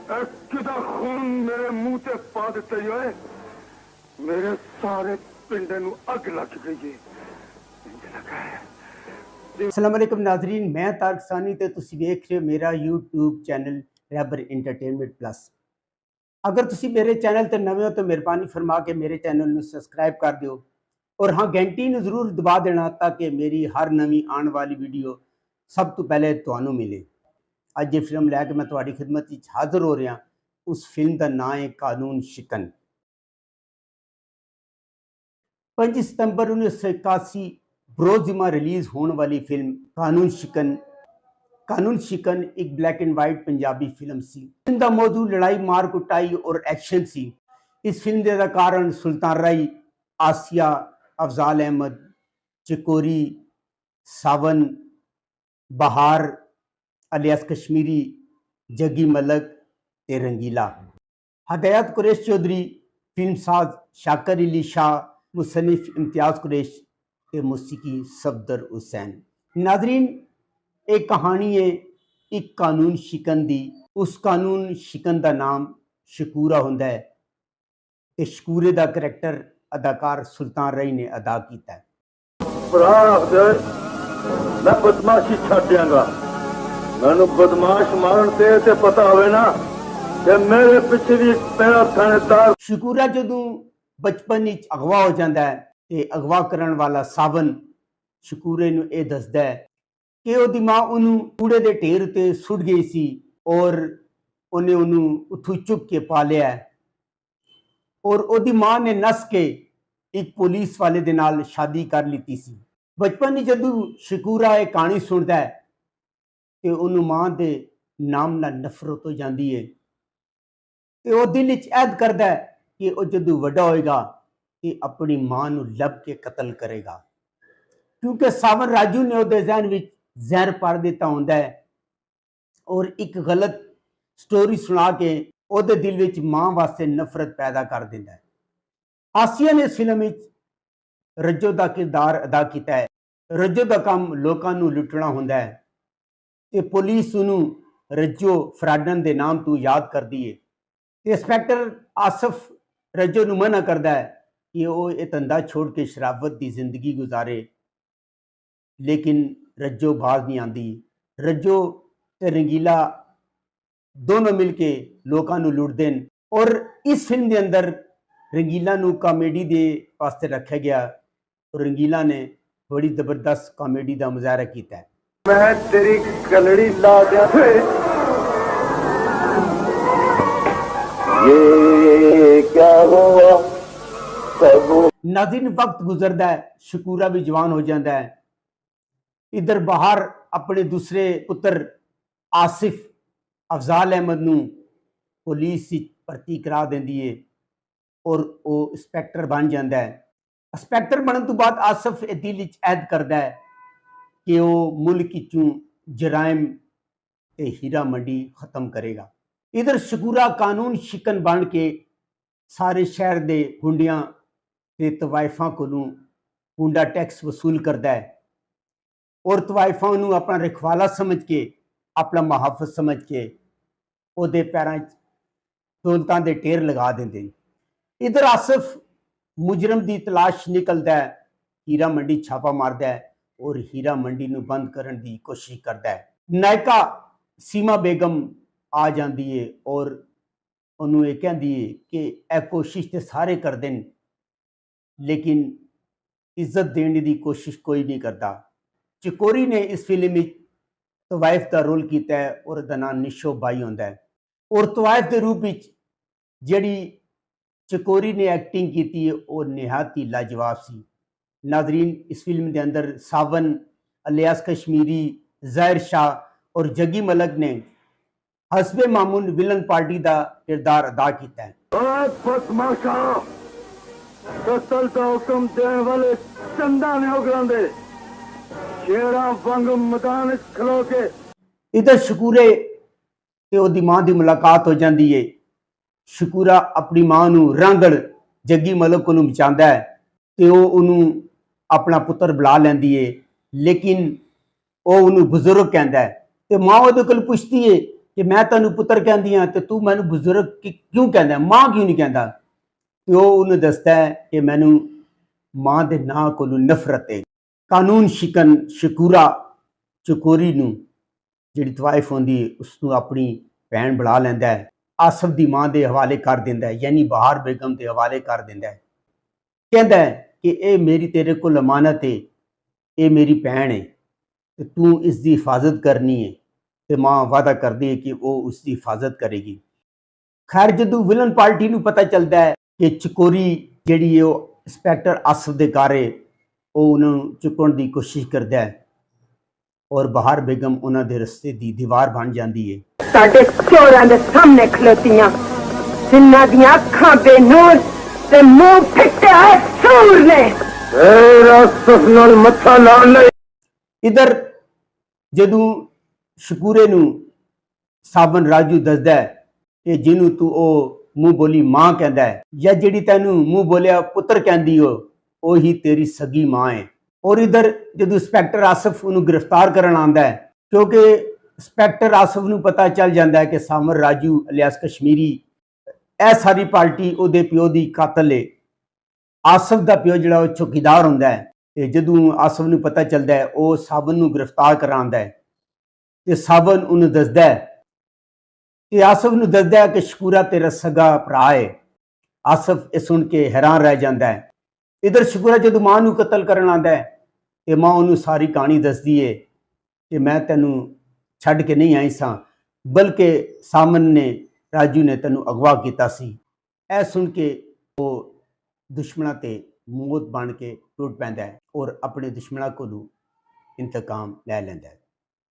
किदा खून मेरे मुंह ते पा दिते होए मेरे सारे पिंड नूं अग लग गई है। इंज लगा है। अस्सलाम वालेकुम नाजरीन, मैं तारक सानी ते तुसी वेख रहे हो मेरा यूट्यूब चैनल रैबर एंटरटेनमेंट प्लस। अगर तुसी मेरे चैनल ते नवे हो तो मेहरबानी फरमा के मेरे चैनल नूं सब्सक्राइब कर दियो और हाँ घंटी नूं जरूर दबा देना ताकि मेरी हर नवी आने वाली वीडियो सब तो पहले तुहानू मिले। अज ये फिल्म लैके मैं तुहाडी खिदमत विच हाज़र हो रहा। उस फिल्म का नाम है कानून शिकन। 5 सितंबर 1981 बरोजिमा रिलीज होने वाली फिल्म कानून शिकन एक black and white Punjabi film सी। फिल्म का मौजू लड़ाई मार कुटाई और एक्शन सी। इस फिल्म के अदाकार सुल्तान राई, आसिया, अफजाल अहमद, चिकोरी, सावन, बहार अलियास कश्मीरी, जग्गी मलक ते रंगीला। हदायत कुरैश चौधरी, फिल्म साज शाकर अली शाह, मुसन्निफ इम्तियाज कुरैश ते मौसीकी सफदर हुसैन। नाजरीन, एक कहानी है एक कानून शिकन दी। उस कानून शिकन का नाम शकूरा होंदा है ते शकूरे का करैक्टर अदाकार सुल्तान राई ने अदा किया है। मैं बदमाशी छड़ दियांगा। मैनू बदमाश मारन ते पता होवे ना कि मेरे पिछे भी मेरा थानेदार। शकूरा जदों बचपन विच अगवा हो जाता है ते अगवा करन वाला सावन शकूरे नूं यह दसदा है कि उसदी मां उन्होंने कूड़े के ढेर उत्ते सुट गई सी और उन्हें उन्होंने उथों चुक के पालिया और उसदी मां ने नस के एक पुलिस वाले दे नाल शादी कर लीती सी। बचपन में जदों शकूरा यह कहानी सुनता है तो उन्होंने मां के नाम नाल नफरत हो जाती है तो वह दिल विच ऐद करता है कि वह जदों वड्डा होएगा तो अपनी मां नूं लभ के कतल करेगा, क्योंकि सावन राजू ने उसके जहन विच जहर भर दिता होंदा है और एक गलत स्टोरी सुना के उसके दिल विच मां वास्ते नफरत पैदा कर दिंदा है। आसिया ने इस फिल्म विच रज्जो का किरदार अदा किया है। रज्जो का काम लोगों को लुटना होंदा है ते पुलिस उन्होंने रज्जो फराडन के नाम तो याद करती है। इंस्पैक्टर आसफ रज्जो नूं मना करता है कि वह यह धंधा छोड़ के शराबत की जिंदगी गुजारे, लेकिन रज्जो बाज नहीं आती। रज्जो ते रंगीला दोनों मिलके लोगों को लुटते हैं और इस फिल्म के अंदर रंगीला नूं कॉमेडी के वास्ते रखा गया और रंगीला ने बड़ी जबरदस्त कॉमेडी का मुजाहरा किया है। मैं तेरी गलड़ी ला दिया थे। ये क्या हुआ सब। नाज़रीन, वक्त गुजरता है, शकूरा भी जवान हो जाता है। इधर बाहर अपने दूसरे पुत्र आसिफ अफजाल अहमद नूं पुलिस भर्ती करा देंदी है और वो इंस्पैक्टर बन जाता है। इंस्पैक्टर बनने तो बाद आसिफ दिल विच ऐद करता है कि वह मुल्क चों जराइम ते हीरा मंडी खत्म करेगा। इधर शकूरा कानून शिकन बन के सारे शहर के गुंडियां ते तवाइफां कोलों गुंडा टैक्स वसूल करता है और तवाइफां नूं अपना रखवाला समझ के, अपना मुहाफिज समझ के ਉਹਦੇ पैरों दौलतां दे ढेर लगा देंगे। इधर आसिफ मुजरम की तलाश निकलता है, हीरा मंडी छापा मारता है और हीरा मंडी नूं बंद करने की कोशिश करता है। नायका सीमा बेगम आ जाती है और उन्होंने यह कहती है कि यह कोशिश तो सारे करते हैं लेकिन इज्जत देने की कोशिश कोई नहीं करता। चिकोरी ने इस फिल्म में तवाइफ का रोल किया है और उसका नाम निशो बाई होंदा है और तवाइफ के रूप में जिहड़ी चिकोरी ने एक्टिंग की है वो निहायत ही लाजवाब सी। नाजरीन, इस फिल्म के अंदर सावन, अलियास कश्मीरी, ज़ाहिर शाह और जग्गी मलक ने हस्बे मामून विलन पार्टी का किरदार अदा किया है। बदमाशा कतल का हुक्म देने वाले चंदा ने उगरांदे शेरा वांग मैदान खलो के। इधर शकूरे ते ओदी मां की मुलाकात हो जाती है। शकूरा अपनी मां नूं रांगड़ जग्गी मलक को बचाता है तो वह उन्होंने अपना पुत्र बुला लैंदी है, लेकिन वह उन्होंने बुजुर्ग कहता है तो मां उहदे कोल पुछती है ਕਿ ਮੈਂ ਤੈਨੂੰ ਪੁੱਤਰ ਕਹਿੰਦੀ ਹਾਂ ਤੇ ਤੂੰ ਮੈਨੂੰ ਬਜ਼ੁਰਗ ਕਿਉਂ ਕਹਿੰਦਾ, ਮਾਂ ਕਿਉਂ ਨਹੀਂ ਕਹਿੰਦਾ। ਤੇ ਉਹ ਉਹਨੂੰ ਦੱਸਦਾ ਹੈ ਕਿ ਮੈਨੂੰ ਮਾਂ ਦੇ ਨਾਂ ਕੋਲੋਂ ਨਫ਼ਰਤ ਹੈ। ਕਾਨੂੰਨ ਸ਼ਿਕਨ ਸ਼ਕੂਰਾ ਚਕੋਰੀ ਨੂੰ ਜਿਹੜੀ ਤਵਾਇਫ ਹੁੰਦੀ ਹੈ ਉਸ ਨੂੰ ਆਪਣੀ ਭੈਣ ਬਣਾ ਲੈਂਦਾ ਹੈ, ਆਸਫ ਦੀ ਮਾਂ ਦੇ ਹਵਾਲੇ ਕਰ ਦਿੰਦਾ ਹੈ, ਯਾਨੀ ਬਹਾਰ ਬੇਗਮ ਦੇ ਹਵਾਲੇ ਕਰ ਦਿੰਦਾ ਹੈ। ਕਹਿੰਦਾ ਹੈ ਕਿ ਇਹ ਮੇਰੀ ਤੇਰੇ ਕੋਲ ਅਮਾਨਤ ਹੈ, ਇਹ ਮੇਰੀ ਭੈਣ ਹੈ ਤੇ ਤੂੰ ਇਸ ਦੀ ਹਿਫਾਜ਼ਤ ਕਰਨੀ ਹੈ। ਤੇ ਮਾਂ ਵਾਅਦਾ ਕਰਦੀ ਹੈ ਕਿ ਉਹ ਉਸ ਦੀ ਹਿਫਾਜ਼ਤ ਕਰੇਗੀ। ਖੈਰ ਜਦੋਂ ਵਿਲਨ ਪਾਰਟੀ ਨੂੰ ਪਤਾ ਚੱਲਦਾ ਹੈ ਕਿ ਚਕੋਰੀ ਜਿਹੜੀ ਹੈ ਉਹ ਇੰਸਪੈਕਟਰ ਆਸਫ ਦੇ ਘਰ ਹੈ, ਉਹ ਉਹਨੂੰ ਚੁੱਕਣ ਦੀ ਕੋਸ਼ਿਸ਼ ਕਰਦਾ ਹੈ ਔਰ ਬਹਾਰ ਬੇਗਮ ਉਹਨਾਂ ਦੇ ਰਸਤੇ ਦੀ ਦੀਵਾਰ ਬਣ ਜਾਂਦੀ ਹੈ। ਸਾਡੇ ਚੋਰਾਂ ਦੇ ਸਾਹਮਣੇ ਖਲੋਤੀਆਂ, ਜਿਨ੍ਹਾਂ ਦੀਆਂ ਅੱਖਾਂ ਬੇਨੂਰ ਤੇ ਮੂੰਹ ਫਿੱਟਿਆ ਸੂਰ ਨੇ। ਆਸਫ ਨਾਲ ਮੱਥਾ ਲਾਣ ਲਈ ਇਧਰ ਜਦੋਂ ਸ਼ਕੂਰੇ ਨੂੰ ਸਾਬਨ ਰਾਜੂ ਦੱਸਦਾ ਹੈ ਕਿ ਜਿਹਨੂੰ ਤੂੰ ਉਹ ਮੂੰਹ ਬੋਲੀ ਮਾਂ ਕਹਿੰਦਾ ਹੈ ਜਾਂ ਜਿਹੜੀ ਤੈਨੂੰ ਮੂੰਹ ਬੋਲਿਆ ਪੁੱਤਰ ਕਹਿੰਦੀ ਹੋ, ਉਹੀ ਤੇਰੀ ਸਗੀ ਮਾਂ ਹੈ। ਔਰ ਇਧਰ ਜਦੋਂ ਇੰਸਪੈਕਟਰ ਆਸਫ ਉਹਨੂੰ ਗ੍ਰਿਫਤਾਰ ਕਰਨ ਆਉਂਦਾ ਹੈ, ਕਿਉਂਕਿ ਇੰਸਪੈਕਟਰ ਆਸਫ ਨੂੰ ਪਤਾ ਚੱਲ ਜਾਂਦਾ ਹੈ ਕਿ ਸਾਮਰ ਰਾਜੂ ਅਲਿਆਸ ਕਸ਼ਮੀਰੀ ਇਹ ਸਾਰੀ ਪਾਰਟੀ ਉਹਦੇ ਪਿਓ ਦੀ ਕਾਤਲ ਹੈ। ਆਸਫ ਦਾ ਪਿਓ ਜਿਹੜਾ ਉਹ ਚੌਕੀਦਾਰ ਹੁੰਦਾ ਹੈ। ਤੇ ਜਦੋਂ ਆਸਫ ਨੂੰ ਪਤਾ ਚੱਲਦਾ ਹੈ ਉਹ ਸਾਬਨ ਨੂੰ ਗ੍ਰਿਫਤਾਰ ਕਰਾਉਂਦਾ ਹੈ ਤੇ ਸਾਬਨ ਉਹਨੂੰ ਦੱਸਦਾ ਹੈ ਤੇ ਆਸਫ ਨੂੰ ਦੱਸਦਾ ਹੈ ਕਿ ਸ਼ਕੂਰਾ ਤੇਰਾ ਸਗਾ ਭਰਾ ਹੈ। ਆਸਫ ਇਹ ਸੁਣ ਕੇ ਹੈਰਾਨ ਰਹਿ ਜਾਂਦਾ ਹੈ। ਇਧਰ ਸ਼ਕੂਰਾ ਜਦੋਂ ਮਾਂ ਨੂੰ ਕਤਲ ਕਰਨ ਆਉਂਦਾ ਹੈ ਤੇ ਮਾਂ ਉਹਨੂੰ ਸਾਰੀ ਕਹਾਣੀ ਦੱਸਦੀ ਹੈ ਕਿ ਮੈਂ ਤੈਨੂੰ ਛੱਡ ਕੇ ਨਹੀਂ ਆਈ ਸਾਂ, ਬਲਕਿ ਸਾਮਨ ਨੇ ਰਾਜੂ ਨੇ ਤੈਨੂੰ ਅਗਵਾ ਕੀਤਾ ਸੀ। ਇਹ ਸੁਣ ਕੇ ਉਹ ਦੁਸ਼ਮਣਾਂ ਤੇ ਮੌਤ ਬਣ ਕੇ ਟੁੱਟ ਪੈਂਦਾ ਹੈ ਔਰ ਆਪਣੇ ਦੁਸ਼ਮਣਾਂ ਕੋਲੋਂ ਇੰਤਕਾਮ ਲੈ ਲੈਂਦਾ ਹੈ।